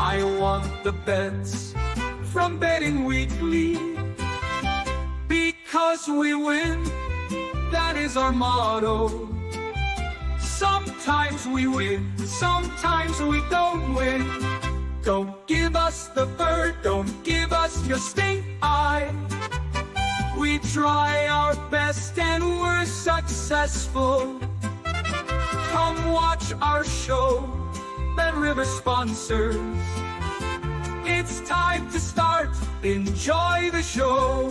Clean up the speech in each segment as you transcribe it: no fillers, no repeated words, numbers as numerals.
I want the bets from Betting Weekly. Because we win, that is our motto. Sometimes we win, sometimes we don't win. Don't give us the bird, don't give us your stink eye. We try our best and we're successful. Come watch our show, Bet River sponsors. It's time to start, enjoy the show.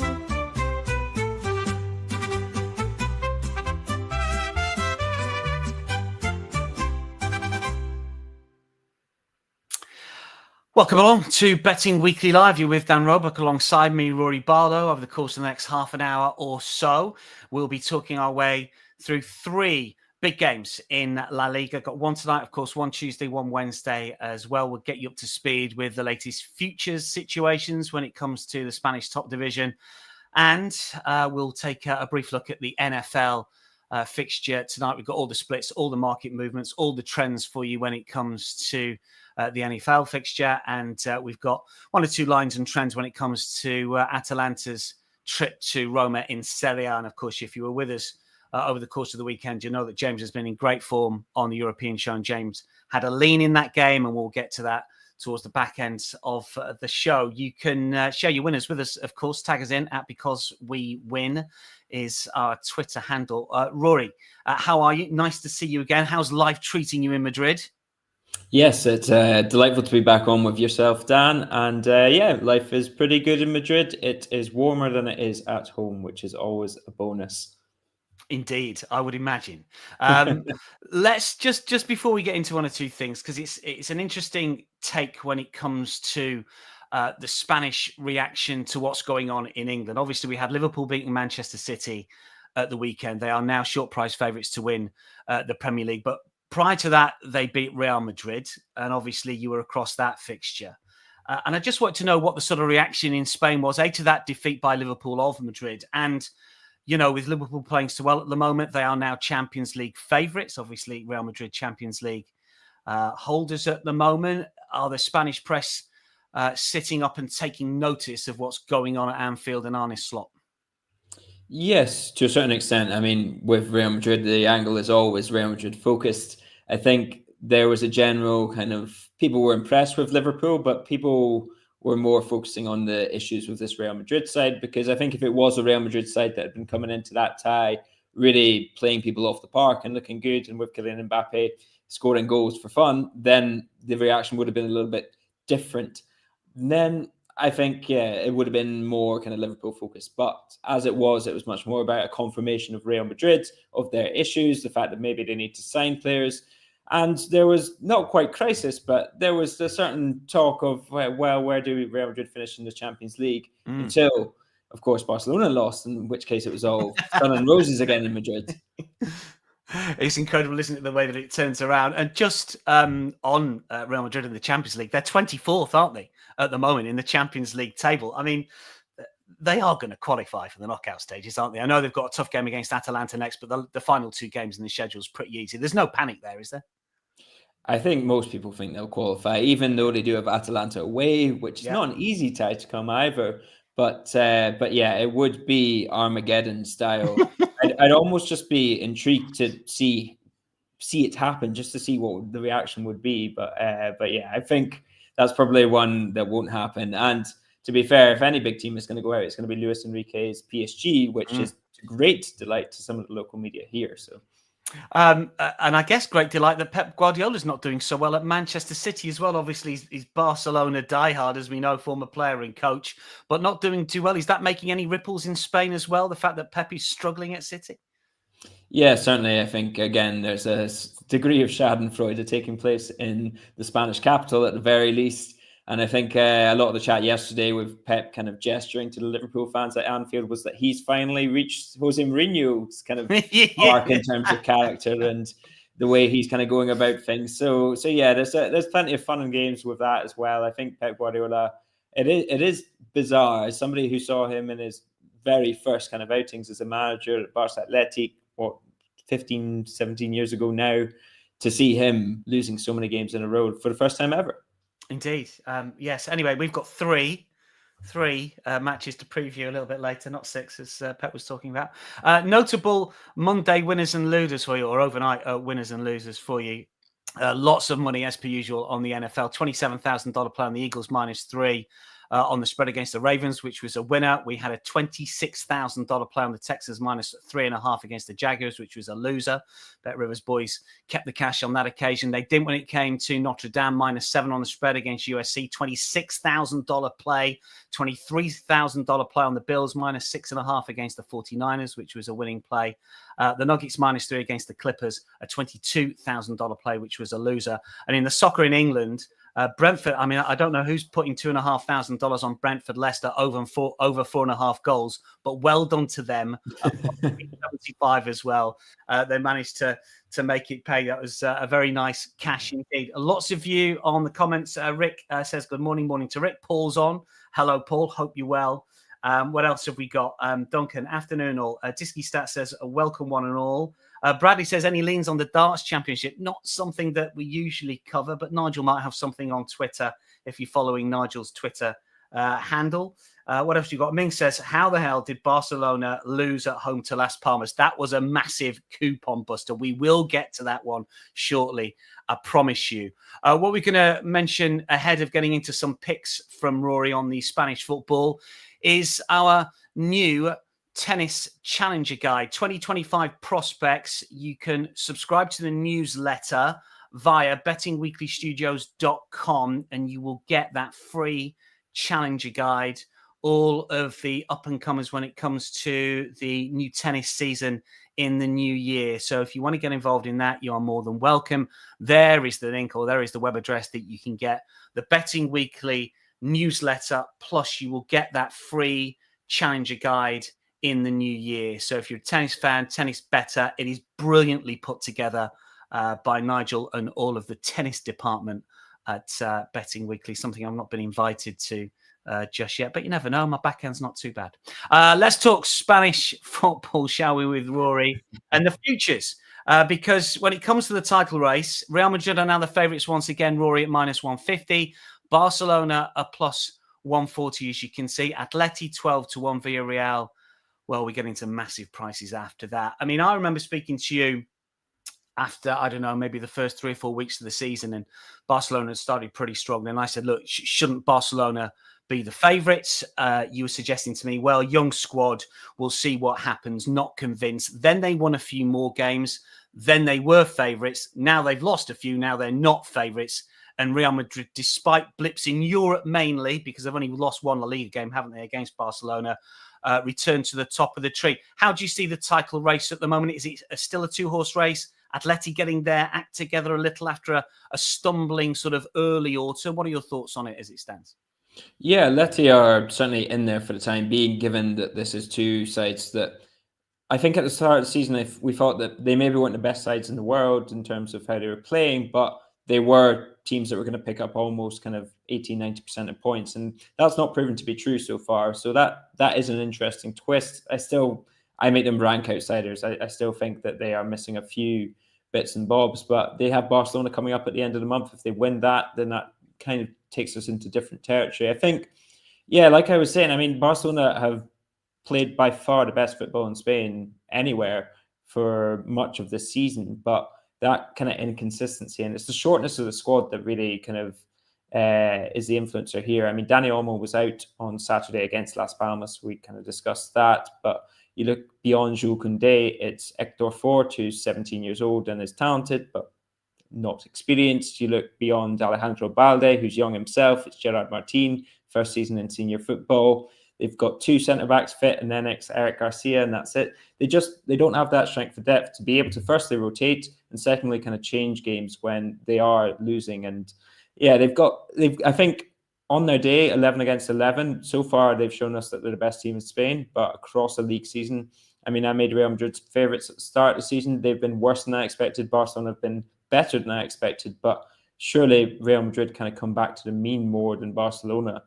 Welcome along to Betting Weekly Live. You're with Dan Roebuck alongside me, Ruairidh Barlow. Over the course of the next half an hour or so, we'll be talking our way through three big games in La Liga. Got one tonight, of course, one Tuesday, one Wednesday as well. We'll get you up to speed with the latest futures situations when it comes to the Spanish top division. And we'll take a brief look at the NFL fixture tonight. We've got all the splits, all the market movements, all the trends for you when it comes to the NFL fixture, and we've got one or two lines and trends when it comes to Atalanta's trip to Roma in Serie A. And of course, if you were with us over the course of the weekend, you know that James has been in great form on the European show, and James had a lean in that game, and we'll get to that towards the back end of the show. You can share your winners with us, of course. Tag us in at Because We Win is our Twitter handle. Rory, how are you? Nice to see you again. How's life treating you in Madrid? Yes, it's delightful to be back on with yourself, Dan. And yeah, life is pretty good in Madrid. It is warmer than it is at home, which is always a bonus. Indeed, I would imagine. Let's just before we get into one or two things, because it's an interesting take when it comes to the Spanish reaction to what's going on in England. Obviously, we had Liverpool beating Manchester City at the weekend. They are now short price favourites to win the Premier League, but prior to that, they beat Real Madrid, and obviously you were across that fixture. And I just want to know what the sort of reaction in Spain was, to that defeat by Liverpool of Madrid. And, you know, with Liverpool playing so well at the moment, they are now Champions League favourites. Obviously, Real Madrid Champions League holders at the moment. Are the Spanish press sitting up and taking notice of what's going on at Anfield and Arne Slot? Yes, to a certain extent. I mean, with Real Madrid, the angle is always Real Madrid focused. I think there was a general kind of, people were impressed with Liverpool, but people were more focusing on the issues with this Real Madrid side, because I think if it was a Real Madrid side that had been coming into that tie, really playing people off the park and looking good, and with Kylian Mbappe scoring goals for fun, then the reaction would have been a little bit different. And then I think, yeah, it would have been more kind of Liverpool focused. But as it was much more about a confirmation of Real Madrid, of their issues, the fact that maybe they need to sign players. And there was not quite crisis, but there was a certain talk of, well, where do Real Madrid finish in the Champions League? Until, of course, Barcelona lost, in which case it was all sun and roses again in Madrid. It's incredible, isn't it, the way that it turns around. And just on Real Madrid in the Champions League, they're 24th, aren't they, at the moment in the Champions League table? I mean, they are going to qualify for the knockout stages, aren't they? I know they've got a tough game against Atalanta next, but the final two games in the schedule is pretty easy. There's no panic there, is there? I think most people think they'll qualify, even though they do have Atalanta away, which is not an easy tie to come either. But yeah, it would be Armageddon style. I'd almost just be intrigued to see it happen, just to see what the reaction would be. But yeah, I think that's probably one that won't happen. And to be fair, if any big team is going to go out, it's going to be Luis Enrique's PSG, which is a great delight to some of the local media here. So. And I guess great delight that Pep Guardiola's not doing so well at Manchester City as well. Obviously, he's Barcelona diehard, as we know, former player and coach, but not doing too well. Is that making any ripples in Spain as well, the fact that Pep is struggling at City? Yeah, certainly. I think, again, there's a degree of schadenfreude taking place in the Spanish capital at the very least. And I think a lot of the chat yesterday with Pep kind of gesturing to the Liverpool fans at Anfield was that he's finally reached Jose Mourinho's kind of arc in terms of character and the way he's kind of going about things. So yeah, there's plenty of fun and games with that as well. I think Pep Guardiola, it is bizarre. As somebody who saw him in his very first kind of outings as a manager at Barca Athletic, 15, 17 years ago now, to see him losing so many games in a row for the first time ever. Indeed. Yes. Anyway, we've got three matches to preview a little bit later, not six, as Pep was talking about. Notable Monday winners and losers for you, or overnight winners and losers for you. Lots of money, as per usual, on the NFL. $27,000 play on the Eagles -3 on the spread against the Ravens, which was a winner. We had a $26,000 play on the Texans -3.5 against the Jaguars, which was a loser. Bet Rivers boys kept the cash on that occasion. They didn't when it came to Notre Dame -7 on the spread against USC. $26,000 play, $23,000 play on the Bills -6.5 against the 49ers, which was a winning play. The Nuggets -3 against the Clippers, a $22,000 play, which was a loser. And in the soccer in England, Brentford, I mean, I don't know who's putting $2,500 on Brentford Leicester over 4.5 goals, but well done to them. 75 as well. They managed to make it pay. That was a very nice cash indeed. Lots of you on the comments. Rick says, good morning to Rick. Paul's on. Hello, Paul. Hope you're well. What else have we got? Duncan, afternoon all. Disky Stat says, welcome one and all. Bradley says, any leans on the Darts Championship? Not something that we usually cover, but Nigel might have something on Twitter if you're following Nigel's Twitter handle. What else you got? Ming says, how the hell did Barcelona lose at home to Las Palmas? That was a massive coupon buster. We will get to that one shortly, I promise you. What we're going to mention ahead of getting into some picks from Rory on the Spanish football is our new Tennis Challenger Guide 2025 prospects. You can subscribe to the newsletter via bettingweeklystudios.com and you will get that free Challenger Guide, all of the up and comers when it comes to the new tennis season in the new year. So if you want to get involved in that, you are more than welcome. There is the link, or there is the web address that you can get the Betting Weekly newsletter, plus you will get that free Challenger Guide in the new year. So if you're a tennis fan, tennis better, it is brilliantly put together by Nigel and all of the tennis department at Betting Weekly, something I've not been invited to just yet, but you never know. My backhand's not too bad. Let's talk Spanish football, shall we, with Rory and the futures. Because when it comes to the title race, Real Madrid are now the favourites once again, Rory at -150. Barcelona are +140, as you can see. Atleti 12-1, Villarreal. Well, we're getting to massive prices after that. I mean, I remember speaking to you after, I don't know, maybe the first 3 or 4 weeks of the season, and Barcelona had started pretty strong. And I said, look, shouldn't Barcelona be the favourites? You were suggesting to me, well, young squad, we'll see what happens, not convinced. Then they won a few more games. Then they were favourites. Now they've lost a few. Now they're not favourites. And Real Madrid, despite blips in Europe mainly, because they've only lost one LaLiga game, haven't they, against Barcelona, return to the top of the tree. How do you see the title race at the moment? Is it still a 2-horse race? Atleti getting their act together a little after a stumbling sort of early autumn. What are your thoughts on it as it stands? Yeah, Atleti are certainly in there for the time being, given that this is two sides that I think at the start of the season, we thought that they maybe weren't the best sides in the world in terms of how they were playing, but they were teams that were going to pick up almost kind of 80-90% of points. And that's not proven to be true so far. So that is an interesting twist. I make them rank outsiders. I still think that they are missing a few bits and bobs, but they have Barcelona coming up at the end of the month. If they win that, then that kind of takes us into different territory. I think, yeah, like I was saying, I mean, Barcelona have played by far the best football in Spain anywhere for much of this season, but that kind of inconsistency, and it's the shortness of the squad that really kind of is the influencer here. I mean, Dani Olmo was out on Saturday against Las Palmas. We kind of discussed that, but you look beyond Jules Koundé, it's Hector Fort, who's 17 years old and is talented, but not experienced. You look beyond Alejandro Balde, who's young himself. It's Gerard Martin, first season in senior football. They've got 2 centre-backs fit, and then it's Eric Garcia, and that's it. They don't have that strength of depth to be able to firstly rotate and secondly kind of change games when they are losing. And yeah, I think on their day, 11 against 11. So far, they've shown us that they're the best team in Spain, but across a league season, I mean, I made Real Madrid's favourites at the start of the season. They've been worse than I expected. Barcelona have been better than I expected, but surely Real Madrid kind of come back to the mean more than Barcelona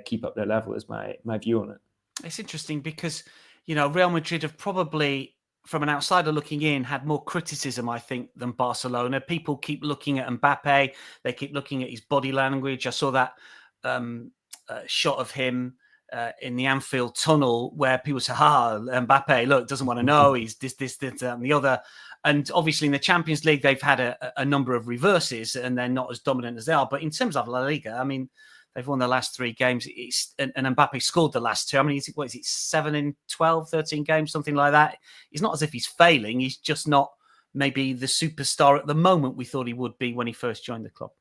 keep up their level is my view on it. It's interesting because, you know, Real Madrid have probably from an outsider looking in, had more criticism, I think, than Barcelona. People keep looking at Mbappe. They keep looking at his body language. I saw that shot of him in the Anfield tunnel where people say, Mbappe, look, doesn't want to know. He's this, that, and the other. And obviously in the Champions League, they've had a number of reverses and they're not as dominant as they are. But in terms of La Liga, I mean, they've won the last 3 games. And Mbappe scored the last 2. I mean, what is it, 7 in 12, 13 games, something like that? It's not as if he's failing. He's just not maybe the superstar at the moment we thought he would be when he first joined the club.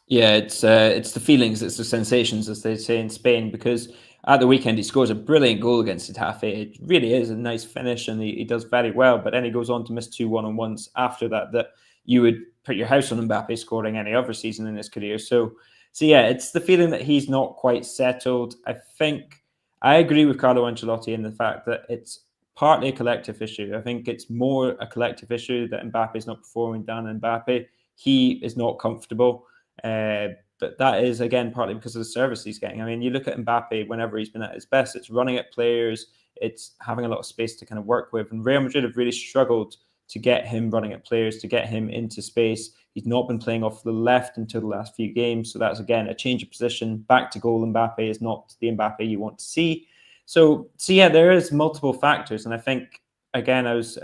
Yeah, it's the feelings, it's the sensations, as they say in Spain, because at the weekend he scores a brilliant goal against Getafe. It really is a nice finish and he does very well, but then he goes on to miss 2 one-on-ones after that you would put your house on Mbappe scoring any other season in his career. So yeah, it's the feeling that he's not quite settled. I think I agree with Carlo Ancelotti in the fact that it's partly a collective issue. I think it's more a collective issue that Mbappe is not performing than Mbappe. He is not comfortable. But that is, again, partly because of the service he's getting. I mean, you look at Mbappe whenever he's been at his best, it's running at players, it's having a lot of space to kind of work with. And Real Madrid have really struggled to get him running at players, to get him into space. He's not been playing off the left until the last few games. So that's, again, a change of position. Back to goal Mbappe is not the Mbappe you want to see. So yeah, there is multiple factors. And I think, again, I was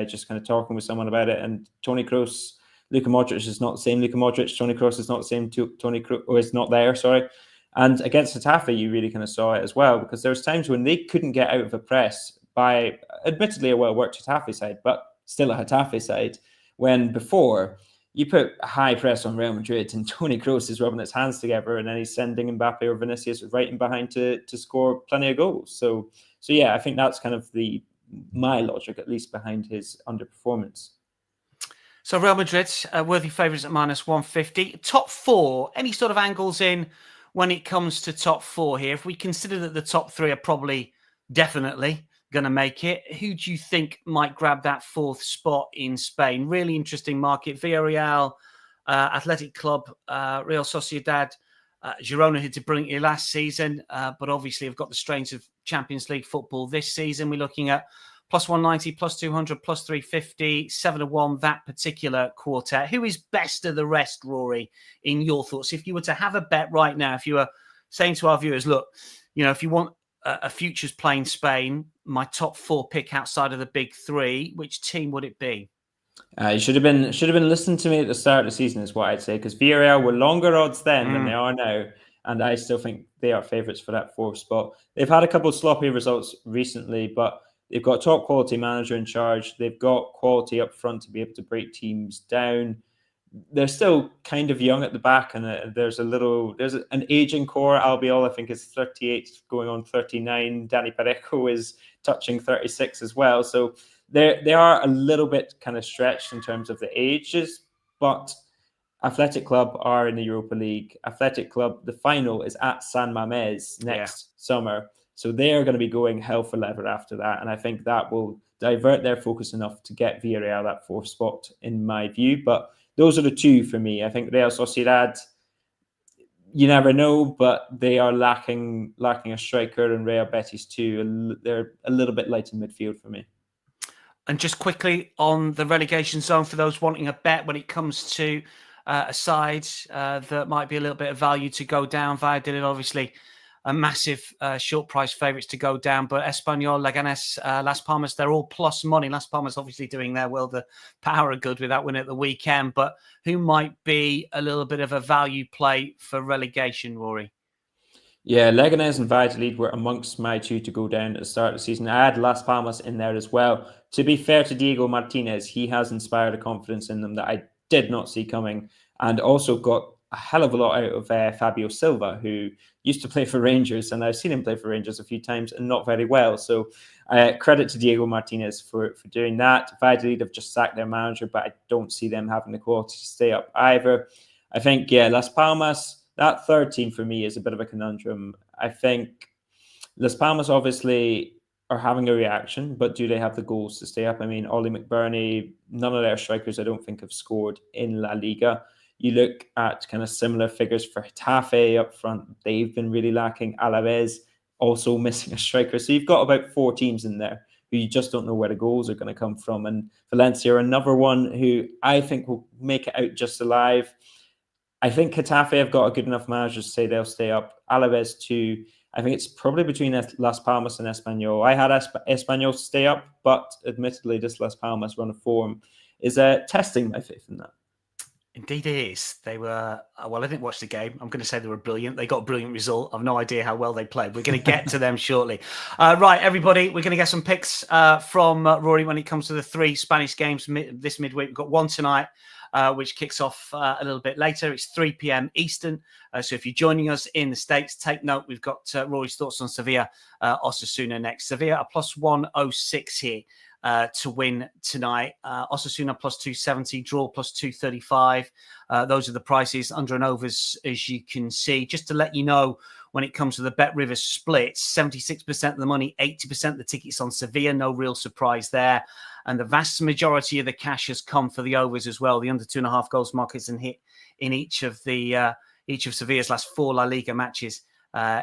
just kind of talking with someone about it, and Toni Kroos, Luka Modric is not the same Luka Modric. Toni Kroos is not the same Toni Kroos, or is not there, sorry. And against Getafe, you really kind of saw it as well, because there was times when they couldn't get out of a press by, admittedly, a well-worked Getafe side, but still a Getafe side, when before you put a high press on Real Madrid and Toni Kroos is rubbing his hands together and then he's sending Mbappe or Vinicius right in behind to score plenty of goals. So yeah, I think that's kind of my logic, at least, behind his underperformance. So Real Madrid, worthy favourites at -150. Top 4, any sort of angles in when it comes to top 4 here? If we consider that the top 3 are probably definitely going to make it, who do you think might grab that 4th spot in Spain? Really interesting market. Villarreal, Athletic Club, Real Sociedad, Girona, who did brilliantly last season, but obviously have got the strains of Champions League football this season. We're looking at +190, +200, +350, 7-1, that particular quartet. Who is best of the rest, Rory, in your thoughts? If you were to have a bet right now, if you were saying to our viewers, look, if you want a futures play in Spain, my top 4 pick outside of the big 3, which team would it be? You should have been listening to me at the start of the season, is what I'd say, because Villarreal were longer odds then than they are now. And I still think they are favourites for that 4th spot. They've had a couple of sloppy results recently, but they've got a top quality manager in charge. They've got quality up front to be able to break teams down. They're still kind of young at the back, and there's an aging core. Albiol, I think, is 38, going on 39. Danny Parejo is touching 36 as well. So they are a little bit kind of stretched in terms of the ages, but Athletic Club are in the Europa League. Athletic Club, the final is at San Mamés next summer. So they are going to be going hell for leather after that. And I think that will divert their focus enough to get Villarreal that 4th spot, in my view. But those are the 2 for me. I think Real Sociedad, you never know, but they are lacking a striker, and Real Betis too. They're a little bit light in midfield for me. And just quickly on the relegation zone, for those wanting a bet when it comes to a side that might be a little bit of value to go down, Valladolid, obviously, a massive short price favourites to go down, but Espanyol, Leganés, Las Palmas, they're all plus money. Las Palmas obviously doing their world of power of good with that win at the weekend, but who might be a little bit of a value play for relegation, Rory? Yeah, Leganés and Valladolid were amongst my 2 to go down at the start of the season. I had Las Palmas in there as well. To be fair to Diego Martinez, he has inspired a confidence in them that I did not see coming, and also got a hell of a lot out of Fabio Silva, who used to play for Rangers, and I've seen him play for Rangers a few times and not very well. So credit to Diego Martinez for doing that. Valladolid have just sacked their manager, but I don't see them having the quality to stay up either. I think, Las Palmas, that 3rd team for me is a bit of a conundrum. I think Las Palmas obviously are having a reaction, but do they have the goals to stay up? I mean, Ollie McBurney, none of their strikers I don't think have scored in La Liga. You look at kind of similar figures for Getafe up front. They've been really lacking. Alaves also missing a striker. So you've got about 4 teams in there who who you just don't know where the goals are going to come from. And Valencia are another one who I think will make it out just alive. I think Getafe have got a good enough manager to say they'll stay up. Alaves too. I think it's probably between Las Palmas and Espanyol. I had Espanyol stay up, but admittedly, this Las Palmas run of form is testing my faith in that. Indeed it is. They were, well, I didn't watch the game. I'm going to say they were brilliant. They got a brilliant result. I've no idea how well they played. We're going to get to them shortly. Right, everybody, we're going to get some picks from Rory when it comes to the 3 Spanish games this midweek. We've got one tonight, which kicks off a little bit later. It's 3 p.m. Eastern. So if you're joining us in the States, take note. We've got Rory's thoughts on Sevilla, Osasuna next. Sevilla a plus 106 here. To win tonight. Osasuna plus 270, draw plus 235. Those are the prices under and overs, as you can see. Just to let you know, when it comes to the Bet Rivers splits, 76% of the money, 80% of the tickets on Sevilla. No real surprise there. And the vast majority of the cash has come for the overs as well. The under 2.5 goals markets and hit in each of Sevilla's last 4 La Liga matches.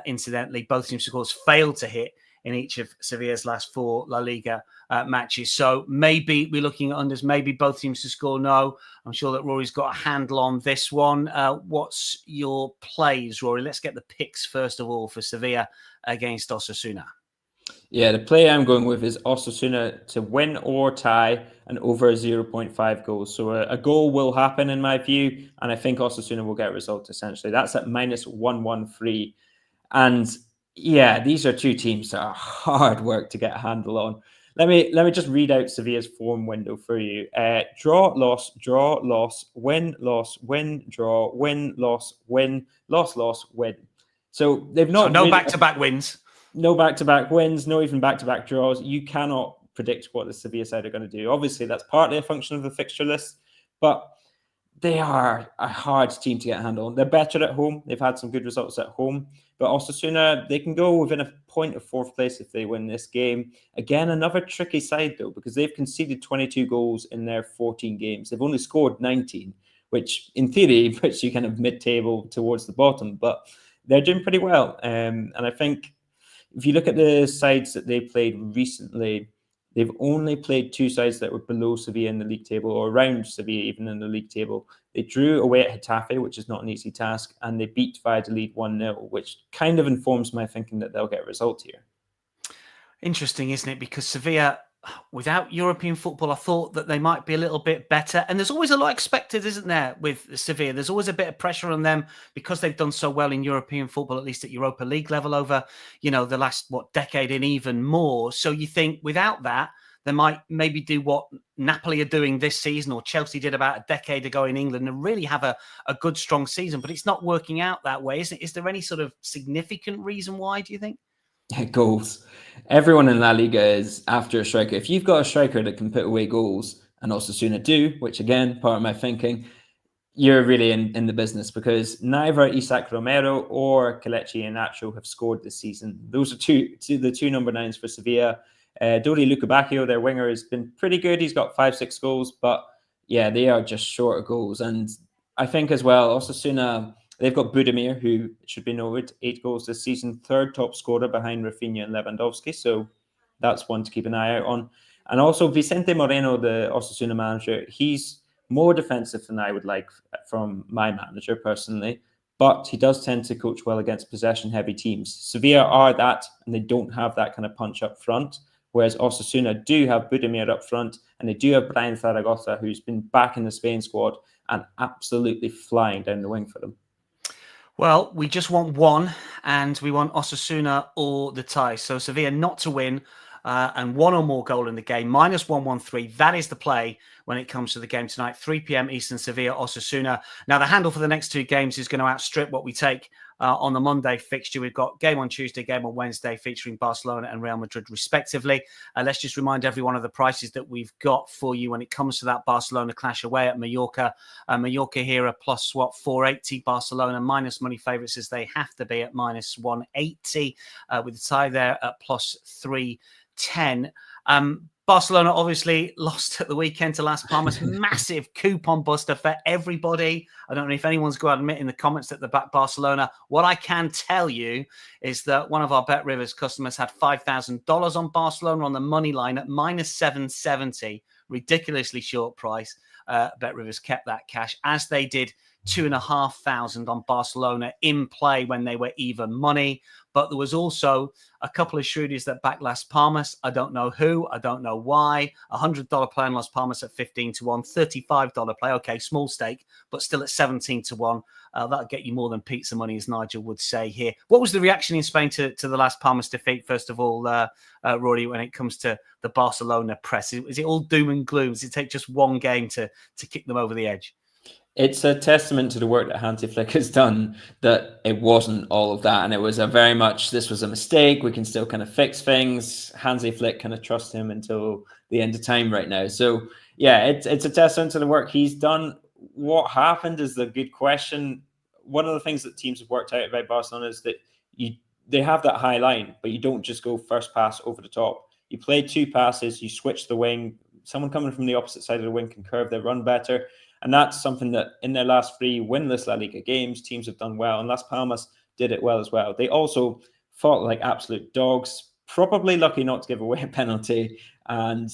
Incidentally, both teams' scores failed to hit in each of Sevilla's last 4 La Liga matches. So maybe we're looking at unders, maybe both teams to score no. I'm sure that Rory's got a handle on this one. What's your plays, Rory? Let's get the picks first of all for Sevilla against Osasuna. Yeah, the play I'm going with is Osasuna to win or tie and over 0.5 goals. So a goal will happen in my view, and I think Osasuna will get a result essentially. That's at minus 113. And yeah, these are 2 teams that are hard work to get a handle on. Let me just read out Sevilla's form window for you. Draw, loss, win, draw, win, loss, win. So they've not... So no back-to-back wins. No back-to-back wins, no even back-to-back draws. You cannot predict what the Sevilla side are going to do. Obviously, that's partly a function of the fixture list, but they are a hard team to get a handle on. They're better at home. They've had some good results at home. But Osasuna, they can go within a point of 4th place if they win this game. Again, another tricky side, though, because they've conceded 22 goals in their 14 games. They've only scored 19, which in theory puts you kind of mid-table towards the bottom. But they're doing pretty well. And I think if you look at the sides that they played recently, they've only played 2 sides that were below Sevilla in the league table, or around Sevilla even in the league table. They drew away at Getafe, which is not an easy task, and they beat Valladolid 1-0, which kind of informs my thinking that they'll get a result here. Interesting, isn't it? Because Sevilla, without European football, I thought that they might be a little bit better. And there's always a lot expected, isn't there, with Sevilla? There's always a bit of pressure on them because they've done so well in European football, at least at Europa League level over, the last, decade and even more. So you think without that, they might maybe do what Napoli are doing this season or Chelsea did about a decade ago in England and really have a good, strong season. But it's not working out that way, isn't it? Is there any sort of significant reason why, do you think? Goals. Everyone in La Liga is after a striker. If you've got a striker that can put away goals, and Osasuna do, which again, part of my thinking, you're really in the business, because neither Isaac Romero or Kelechi Iheanacho have scored this season. Those are the two number 9s for Sevilla. Dodi Lukebakio, their winger, has been pretty good. He's got 5-6 goals, but yeah, they are just short of goals. And I think as well, Osasuna, they've got Budimir, who should be noted, 8 goals this season, 3rd top scorer behind Rafinha and Lewandowski. So that's one to keep an eye out on. And also Vicente Moreno, the Osasuna manager, he's more defensive than I would like from my manager personally, but he does tend to coach well against possession-heavy teams. Sevilla are that, and they don't have that kind of punch up front, whereas Osasuna do have Budimir up front, and they do have Brian Zaragoza, who's been back in the Spain squad and absolutely flying down the wing for them. Well, we just want one, and we want Osasuna or the tie. So Sevilla not to win, and 1 or more goal in the game, minus 113. That is the play when it comes to the game tonight, 3 p.m. Eastern, Sevilla, Osasuna. Now, the handle for the next 2 games is going to outstrip what we take on the Monday fixture. We've got game on Tuesday, game on Wednesday, featuring Barcelona and Real Madrid, respectively. Let's just remind everyone of the prices that we've got for you when it comes to that Barcelona clash away at Mallorca. Mallorca here are plus 480. Barcelona minus money favourites, as they have to be, at minus 180, with the tie there at plus 310. Barcelona obviously lost at the weekend to Las Palmas. Massive coupon buster for everybody. I don't know if anyone's going to admit in the comments that they back Barcelona. What I can tell you is that one of our Bet Rivers customers had $5,000 on Barcelona on the money line at minus 770. Ridiculously short price. Bet Rivers kept that cash, as they did 2,500 on Barcelona in play when they were even money. But there was also a couple of shrewdies that backed Las Palmas. I don't know who. I don't know why. $100 play on Las Palmas at 15 to 1. $35 play. Okay, small stake, but still at 17 to 1. That'll get you more than pizza money, as Nigel would say here. What was the reaction in Spain to the Las Palmas defeat, first of all, Rory, when it comes to the Barcelona press? Is it all doom and gloom? Does it take just one game to kick them over the edge? It's a testament to the work that Hansi Flick has done that it wasn't all of that. And it was very much, this was a mistake. We can still kind of fix things. Hansi Flick kind of trust him until the end of time right now. So, yeah, it's a testament to the work he's done. What happened is the good question. One of the things that teams have worked out about Barcelona is that they have that high line, but you don't just go first pass over the top. You play two passes, you switch the wing. Someone coming from the opposite side of the wing can curve their run better. And that's something that in their last 3 winless La Liga games, teams have done well. And Las Palmas did it well as well. They also fought like absolute dogs, probably lucky not to give away a penalty, and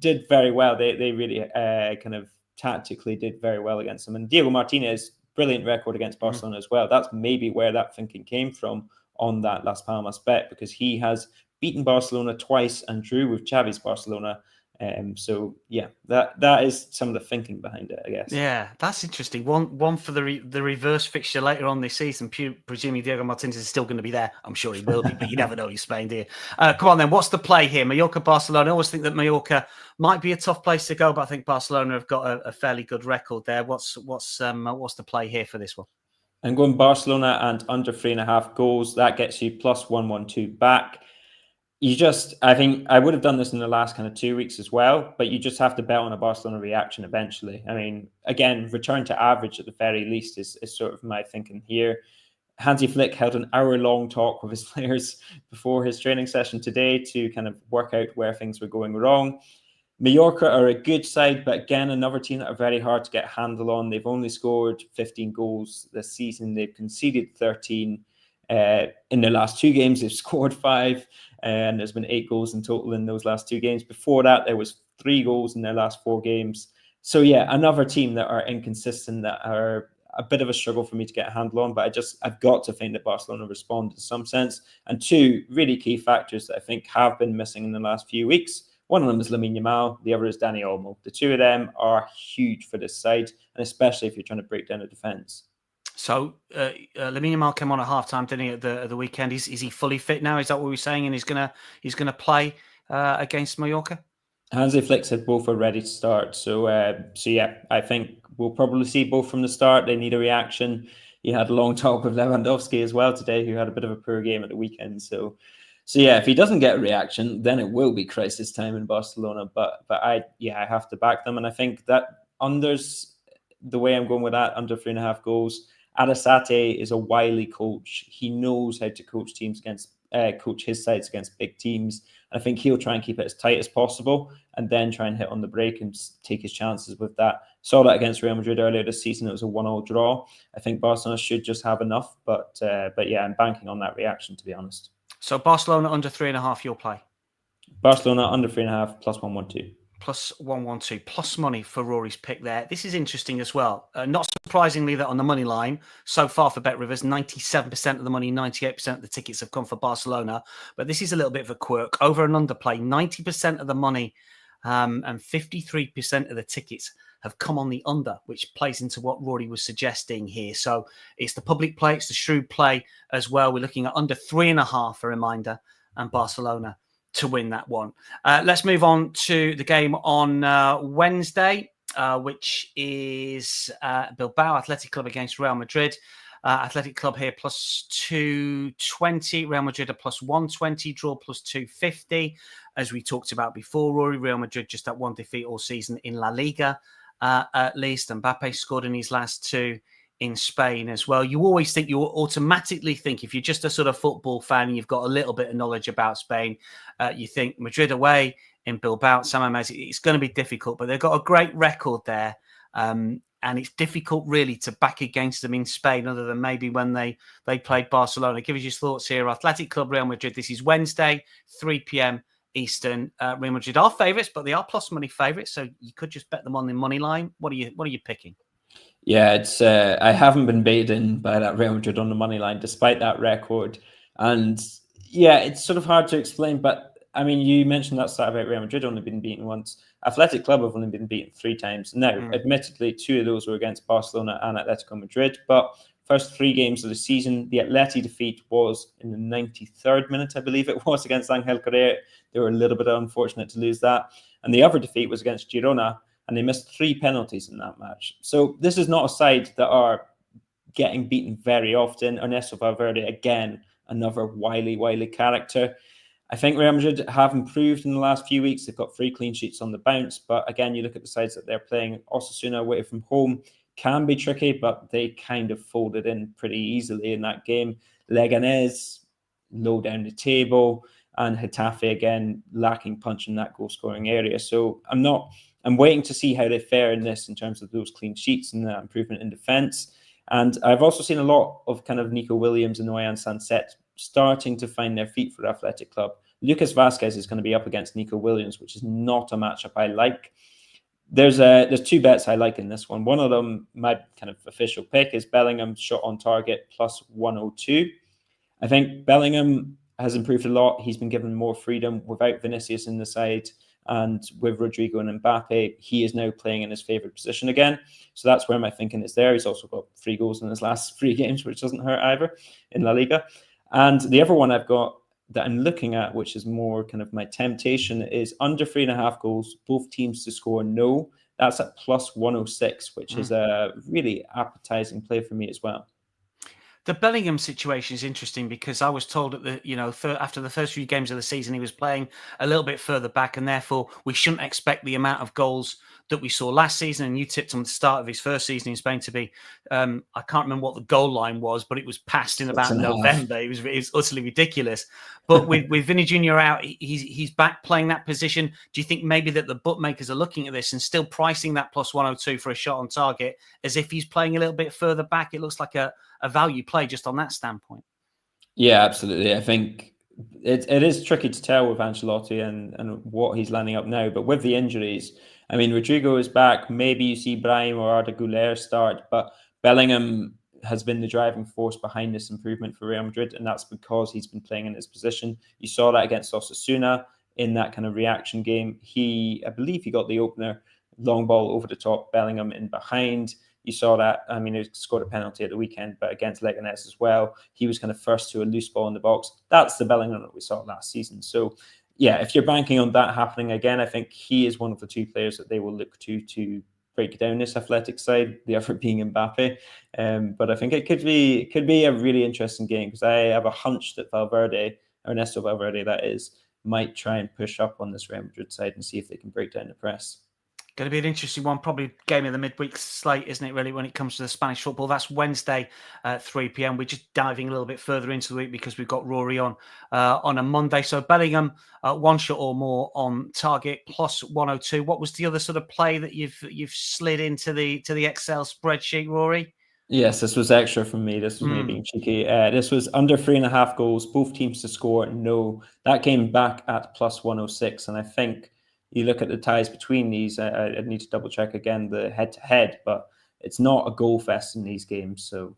did very well. They really kind of tactically did very well against them. And Diego Martinez, brilliant record against Barcelona as well. That's maybe where that thinking came from on that Las Palmas bet, because he has beaten Barcelona twice and drew with Xavi's Barcelona. So yeah, that is some of the thinking behind it, I guess. Yeah, that's interesting. One for the reverse fixture later on this season. Presuming Diego Martinez is still going to be there. I'm sure he will be, but you never know. He's Spain, do you? Come on then. What's the play here? Mallorca, Barcelona. I always think that Mallorca might be a tough place to go, but I think Barcelona have got a fairly good record there. What's the play here for this one? I'm going Barcelona and under 3.5 goals. That gets you plus 112 back. I think I would have done this in the last kind of 2 weeks as well, but you just have to bet on a Barcelona reaction eventually. I mean, again, return to average at the very least is sort of my thinking here. Hansi Flick held an hour-long talk with his players before his training session today to kind of work out where things were going wrong. Mallorca are a good side, but again, another team that are very hard to get a handle on. They've only scored 15 goals this season. They've conceded 13. In their last 2 games, they've scored 5, and there's been 8 goals in total in those last 2 games. Before that, there was 3 goals in their last 4 games. So yeah, another team that are inconsistent, that are a bit of a struggle for me to get a handle on. But I've got to think that Barcelona respond in some sense. And 2 really key factors that I think have been missing in the last few weeks. One of them is Lamine Yamal. The other is Dani Olmo. The 2 of them are huge for this side, and especially if you're trying to break down a defence. So Lamine Yamal came on at halftime, didn't he, at the weekend? Is he fully fit now? Is that what we're saying? And he's gonna play against Mallorca? Hansi Flick said both are ready to start. So yeah, I think we'll probably see both from the start. They need a reaction. He had a long talk with Lewandowski as well today, who had a bit of a poor game at the weekend. So yeah, if he doesn't get a reaction, then it will be crisis time in Barcelona. But I have to back them, and I think that unders, the way I'm going with that, under 3.5 goals. Arrasate is a wily coach. He knows how to coach teams coach his sides against big teams. And I think he'll try and keep it as tight as possible and then try and hit on the break and take his chances with that. Saw that against Real Madrid earlier this season. It was a 1-1 draw. I think Barcelona should just have enough. But yeah, I'm banking on that reaction, to be honest. So Barcelona under 3.5, your play? Barcelona under 3.5 plus 112. Plus 112, plus money for Rory's pick there. This is interesting as well. Not surprisingly that on the money line, so far for Bet Rivers, 97% of the money, 98% of the tickets have come for Barcelona. But this is a little bit of a quirk. Over and under play, 90% of the money and 53% of the tickets have come on the under, which plays into what Rory was suggesting here. So it's the public play, it's the shrewd play as well. We're looking at under 3.5, a reminder, and Barcelona to win that one. Let's move on to the game on Wednesday, which is Bilbao Athletic Club against Real Madrid. Athletic Club here plus 220, Real Madrid are plus 120, draw plus 250. As we talked about before, Rory, Real Madrid just that one defeat all season in La Liga, at least. Mbappe scored in his last 2 in Spain as well. You always think, you automatically think, if you're just a sort of football fan and you've got a little bit of knowledge about Spain, you think Madrid away in Bilbao. It's going to be difficult, but they've got a great record there. And it's difficult really to back against them in Spain, other than maybe when they played Barcelona. Give us your thoughts here. Athletic Club, Real Madrid. This is Wednesday, 3 p.m. Eastern. Real Madrid are favourites, but they are plus money favourites, so you could just bet them on the money line. What are you picking? Yeah, it's I haven't been baited by that Real Madrid on the money line, despite that record. And yeah, it's sort of hard to explain. But I mean, you mentioned that stat about Real Madrid only been beaten once. Athletic Club have only been beaten 3 times. Now, admittedly, 2 of those were against Barcelona and Atletico Madrid. But first 3 games of the season, the Atleti defeat was in the 93rd minute, I believe it was, against Angel Correa. They were a little bit unfortunate to lose that. And the other defeat was against Girona, and they missed 3 penalties in that match. So this is not a side that are getting beaten very often. Ernesto Valverde, again, another wily character. I think Real Madrid have improved in the last few weeks. They've got 3 clean sheets on the bounce. But again, you look at the sides that they're playing. Osasuna away from home can be tricky, but they kind of folded in pretty easily in that game. Leganés, low down the table. And Getafe, again, lacking punch in that goal-scoring area. So I'm waiting to see how they fare in this in terms of those clean sheets and the improvement in defence. And I've also seen a lot of kind of Nico Williams and Oyan Sanset starting to find their feet for Athletic Club. Lucas Vazquez is going to be up against Nico Williams, which is not a matchup I like. There's 2 bets I like in this one. One of them, my kind of official pick, is Bellingham shot on target plus 102. I think Bellingham has improved a lot. He's been given more freedom without Vinicius in the side. And with Rodrigo and Mbappe, he is now playing in his favourite position again. So that's where my thinking is there. He's also got 3 goals in his last 3 games, which doesn't hurt either in La Liga. And the other one I've got that I'm looking at, which is more kind of my temptation, is under 3.5 goals, both teams to score no. That's at plus 106, which is a really appetizing play for me as well. The Bellingham situation is interesting because I was told that after the first few games of the season, he was playing a little bit further back, and therefore we shouldn't expect the amount of goals that we saw last season. And you tipped him at the start of his first season in Spain to be, I can't remember what the goal line was, but it was passed in about November. It was utterly ridiculous. But with Vinny Jr. out, he's back playing that position. Do you think maybe that the bookmakers are looking at this and still pricing that plus 102 for a shot on target as if he's playing a little bit further back? It looks like a value play just on that standpoint. Yeah, absolutely. I think it is tricky to tell with Ancelotti and what he's lining up now. But with the injuries, I mean, Rodrigo is back. Maybe you see Brahim or Arda Güler start, but Bellingham has been the driving force behind this improvement for Real Madrid, and that's because he's been playing in his position. You saw that against Osasuna in that kind of reaction game. I believe he got the opener, long ball over the top, Bellingham in behind. You saw that. I mean, he scored a penalty at the weekend, but against Leganés as well, he was kind of first to a loose ball in the box. That's the Bellingham that we saw last season. So, yeah, if you're banking on that happening again, I think he is one of the 2 players that they will look to break down this Athletic side, the other being Mbappe. But I think it could be a really interesting game because I have a hunch that Ernesto Valverde, that is, might try and push up on this Real Madrid side and see if they can break down the press. Going to be an interesting one, probably game of the midweek slate, isn't it, really, when it comes to the Spanish football? That's Wednesday at 3 p.m. We're just diving a little bit further into the week because we've got Rory on a Monday. So Bellingham, 1 shot or more on target, plus 102. What was the other sort of play that you've slid into the Excel spreadsheet, Rory? Yes, this was extra from me. This was me being cheeky. This was under 3.5 goals, both teams to score no. That came back at plus 106, and I think you look at the ties between these, I need to double check again the head-to-head, but it's not a goal fest in these games. So,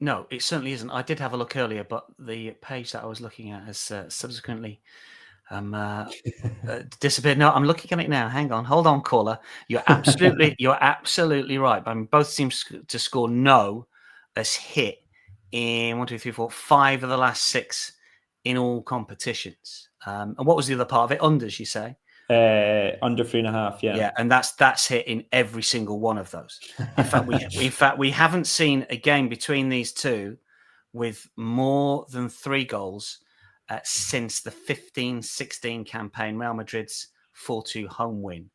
no, it certainly isn't. I did have a look earlier, but the page that I was looking at has subsequently disappeared. No, I'm looking at it now. Hang on, hold on, caller. You're absolutely right. I mean, both teams to score no has hit in 1, 2, 3, 4, 5 of the last 6 in all competitions. And what was the other part of it? Unders, you say? Under 3.5, yeah. Yeah, and that's hit in every single one of those. In fact, we haven't seen a game between these two with more than 3 goals since the 15-16 campaign, Real Madrid's 4-2 home win.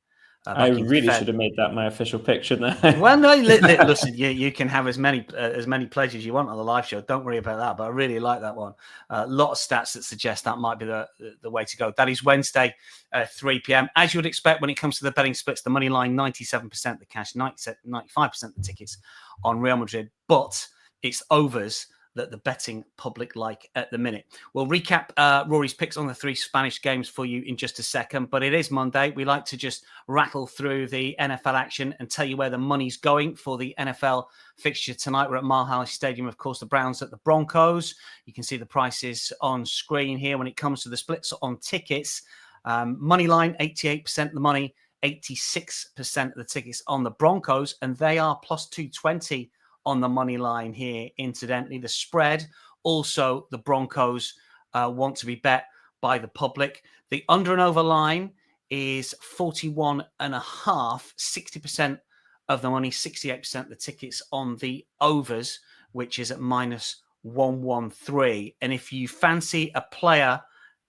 I really should have made that my official pick, shouldn't I? Well, no, listen, you can have as many plays as you want on the live show. Don't worry about that. But I really like that one. A lot of stats that suggest that might be the way to go. That is Wednesday, 3 p.m. As you would expect when it comes to the betting splits, the money line, 97% the cash, 95% the tickets on Real Madrid. But it's overs that the betting public like at the minute. We'll recap Rory's picks on the 3 Spanish games for you in just a second, but it is Monday. We like to just rattle through the NFL action and tell you where the money's going for the NFL fixture tonight. We're at Marhal Stadium, of course, the Browns at the Broncos. You can see the prices on screen here when it comes to the splits on tickets. Money line, 88% of the money, 86% of the tickets on the Broncos, and they are plus 220 on the money line here. Incidentally, the spread, also the Broncos want to be bet by the public. The under and over line is 41.5, 60% of the money, 68% of the tickets on the overs, which is at minus 113. And if you fancy a player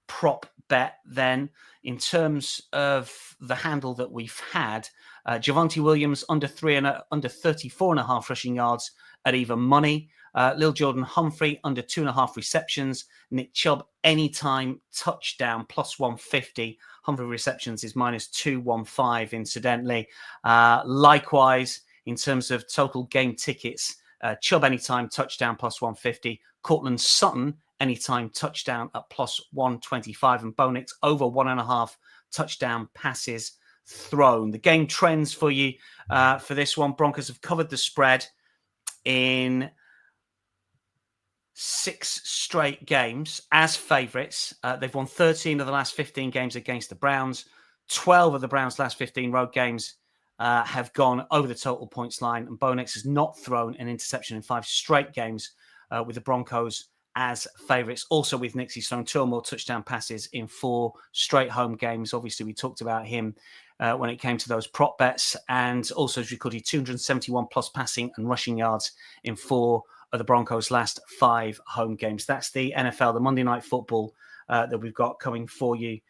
prop bet, then in terms of the handle that we've had, Javonte Williams under 34.5 rushing yards at even money. Lil Jordan Humphrey under 2.5 receptions. Nick Chubb anytime touchdown plus 150. Humphrey receptions is minus 215. Incidentally, likewise in terms of total game tickets, Chubb anytime touchdown plus 150. Cortland Sutton anytime touchdown at plus 125, and Bo Nix over 1.5 touchdown passes thrown. The game trends for you for this one. Broncos have covered the spread in 6 straight games as favourites. They've won 13 of the last 15 games against the Browns. 12 of the Browns' last 15 road games have gone over the total points line, and Bo Nix has not thrown an interception in 5 straight games with the Broncos as favourites. Also with Nix, he's thrown 2 or more touchdown passes in 4 straight home games. Obviously, we talked about him when it came to those prop bets, and also has recorded 271 plus passing and rushing yards in 4 of the Broncos' last 5 home games. That's the NFL, the Monday Night Football that we've got coming for you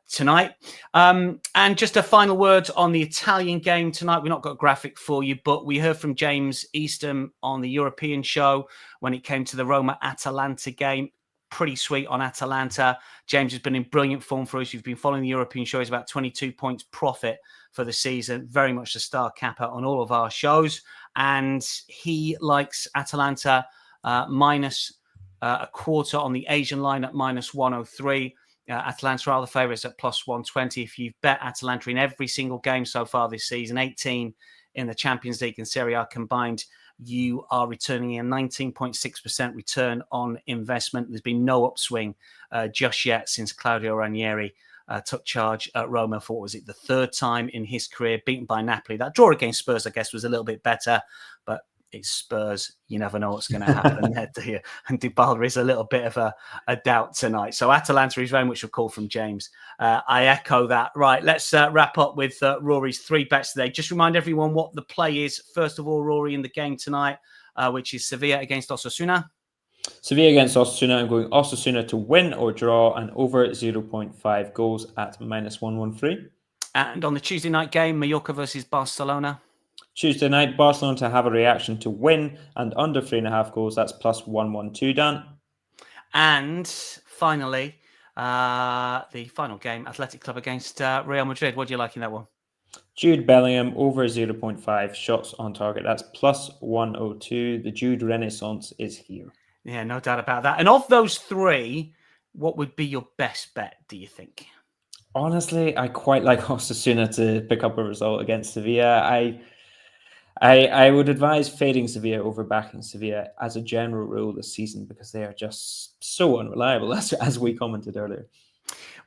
tonight. And just a final word on the Italian game tonight. We've not got a graphic for you, but we heard from James Eastham on the European show when it came to the Roma-Atalanta game. Pretty sweet on Atalanta. James has been in brilliant form for us. You've been following the European show. He's about 22 points profit for the season. Very much the star capper on all of our shows. And he likes Atalanta minus a quarter on the Asian line at minus 103. Atalanta are the favourites at plus 120. If you've bet Atalanta in every single game so far this season, 18 in the Champions League and Serie A combined, you are returning a 19.6% return on investment. There's been no upswing just yet since Claudio Ranieri took charge at Roma for, what was it, the 3rd time in his career, beaten by Napoli. That draw against Spurs, I guess, was a little bit better, but it's Spurs. You never know what's going to happen there, do you? And Dybala is a little bit of a doubt tonight. So Atalanta is very much a call from James. I echo that. Right, let's wrap up with Rory's 3 bets today. Just remind everyone what the play is. First of all, Rory, in the game tonight, which is Sevilla against Osasuna. Sevilla against Osasuna. I'm going Osasuna to win or draw and over 0.5 goals at minus 113. And on the Tuesday night game, Mallorca versus Barcelona. Tuesday night, Barcelona to have a reaction to win and under 3.5 goals. That's plus 112, Dan. And finally, the final game, Athletic Club against Real Madrid. What do you like in that one? Jude Bellingham over 0.5 shots on target. That's plus 102. The Jude Renaissance is here. Yeah, no doubt about that. And of those 3, what would be your best bet, do you think? Honestly, I quite like Osasuna to pick up a result against Sevilla. I would advise fading Sevilla over backing Sevilla as a general rule this season because they are just so unreliable, as we commented earlier.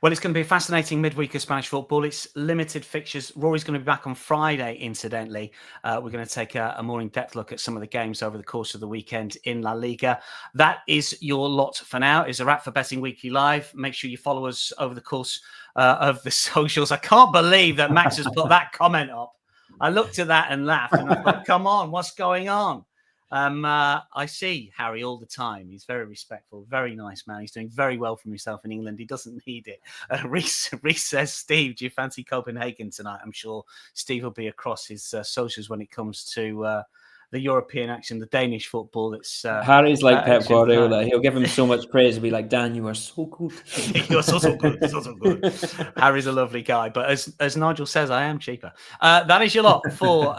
Well, it's going to be a fascinating midweek of Spanish football. It's limited fixtures. Rory's going to be back on Friday, incidentally. We're going to take a more in-depth look at some of the games over the course of the weekend in La Liga. That is your lot for now. It's a wrap for Betting Weekly Live. Make sure you follow us over the course of the socials. I can't believe that Max has put that comment up. I looked at that and laughed, and I thought, come on, what's going on? I see Harry all the time. He's very respectful, very nice man. He's doing very well for himself in England. He doesn't need it. Reese says, Steve, do you fancy Copenhagen tonight? I'm sure Steve will be across his socials when it comes to the European action, the Danish football. That's Harry's like Pep Guardiola. He'll give him so much praise. He'll be like, Dan, you are so good. You're so good, so good. Harry's a lovely guy, but as Nigel says, I am cheaper. That is your lot for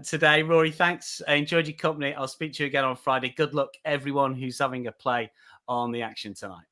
today. Rory, thanks. I enjoyed your company. I'll speak to you again on Friday. Good luck, everyone who's having a play on the action tonight.